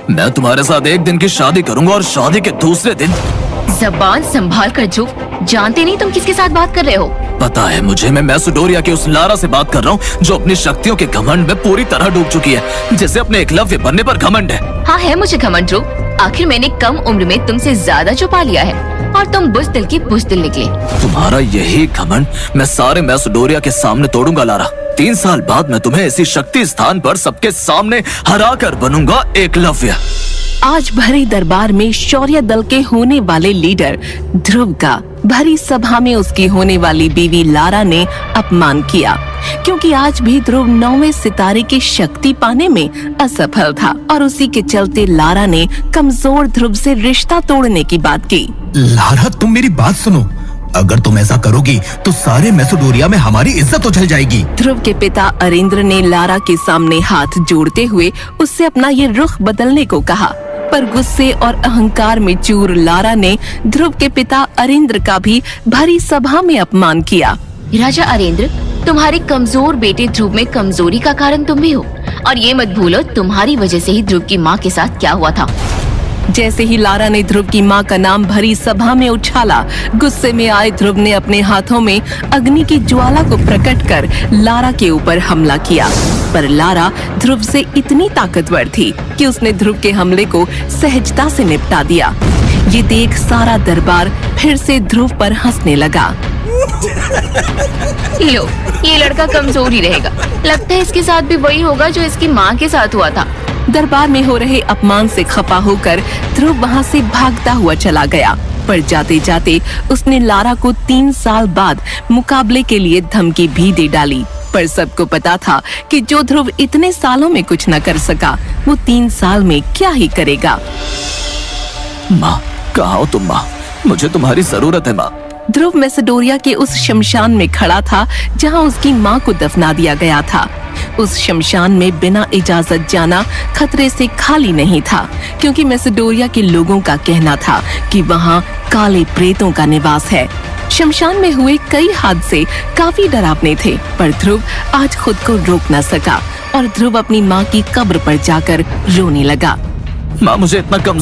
मैं तुम्हारे साथ एक दिन की शादी करूंगा और शादी के दूसरे दिन। जबान संभाल कर ध्रुव, जानते नहीं तुम किसके साथ बात कर रहे हो। पता है मुझे, मैं मैसेडोरिया की उस लारा से बात कर रहा हूँ जो अपनी शक्तियों के घमंड में पूरी तरह डूब चुकी है, जिसे अपने एकलव्य बनने पर घमंड है। हाँ है मुझे घमंड ध्रुव, आखिर मैंने कम उम्र में तुमसे ज्यादा छुपा लिया है और तुम बुज़दिल की बुज़दिल निकले। तुम्हारा यही घमंड मैं सारे मैसेडोरिया के सामने तोड़ूंगा लारा। 3 साल बाद मैं तुम्हें इसी शक्ति स्थान पर सबके सामने हरा कर बनूंगा एकलव्य। आज भरे दरबार में शौर्य दल के होने वाले लीडर ध्रुव का भरी सभा में उसकी होने वाली बीवी लारा ने अपमान किया, क्योंकि आज भी ध्रुव 9वें सितारे की शक्ति पाने में असफल था और उसी के चलते लारा ने कमजोर ध्रुव से रिश्ता तोड़ने की बात की। लारा, तुम मेरी बात सुनो, अगर तुम ऐसा करोगी तो सारे मैसेडोरिया में हमारी इज्जत उछल जाएगी। ध्रुव के पिता अरेंद्र ने लारा के सामने हाथ जोड़ते हुए उससे अपना ये रुख बदलने को कहा, पर गुस्से और अहंकार में चूर लारा ने ध्रुव के पिता अरेंद्र का भी भरी सभा में अपमान किया। राजा अरेंद्र, तुम्हारे कमजोर बेटे ध्रुव में कमजोरी का कारण तुम भी हो, और ये मत भूलो तुम्हारी वजह से ही ध्रुव की माँ के साथ क्या हुआ था। जैसे ही लारा ने ध्रुव की माँ का नाम भरी सभा में उछाला, गुस्से में आए ध्रुव ने अपने हाथों में अग्नि की ज्वाला को प्रकट कर लारा के ऊपर हमला किया, पर लारा ध्रुव से इतनी ताकतवर थी कि उसने ध्रुव के हमले को सहजता से निपटा दिया। ये देख सारा दरबार फिर से ध्रुव पर हंसने लगा। लो, ये लड़का कमजोर ही रहेगा, लगता है इसके साथ भी वही होगा जो इसकी माँ के साथ हुआ था। दरबार में हो रहे अपमान से खफा होकर ध्रुव वहाँ से भागता हुआ चला गया, पर जाते जाते उसने लारा को 3 साल बाद मुकाबले के लिए धमकी भी दे डाली। पर सबको पता था कि जो ध्रुव इतने सालों में कुछ न कर सका, वो 3 साल में क्या ही करेगा। माँ, कहाँ हो तुम माँ? मुझे तुम्हारी जरूरत है माँ। ध्रुव मैसेडोरिया के उस शमशान में खड़ा था जहाँ उसकी माँ को दफना दिया गया था। उस शमशान में बिना इजाजत जाना खतरे से खाली नहीं था, क्योंकि मैसेडोरिया के लोगों का कहना था कि वहाँ काले प्रेतों का निवास है। शमशान में हुए कई हादसे काफी डरावने थे, पर ध्रुव आज खुद को रोक न सका और ध्रुव अपनी माँ की कब्र पर जाकर रोने लगा। माँ, मुझे इतना कमजोर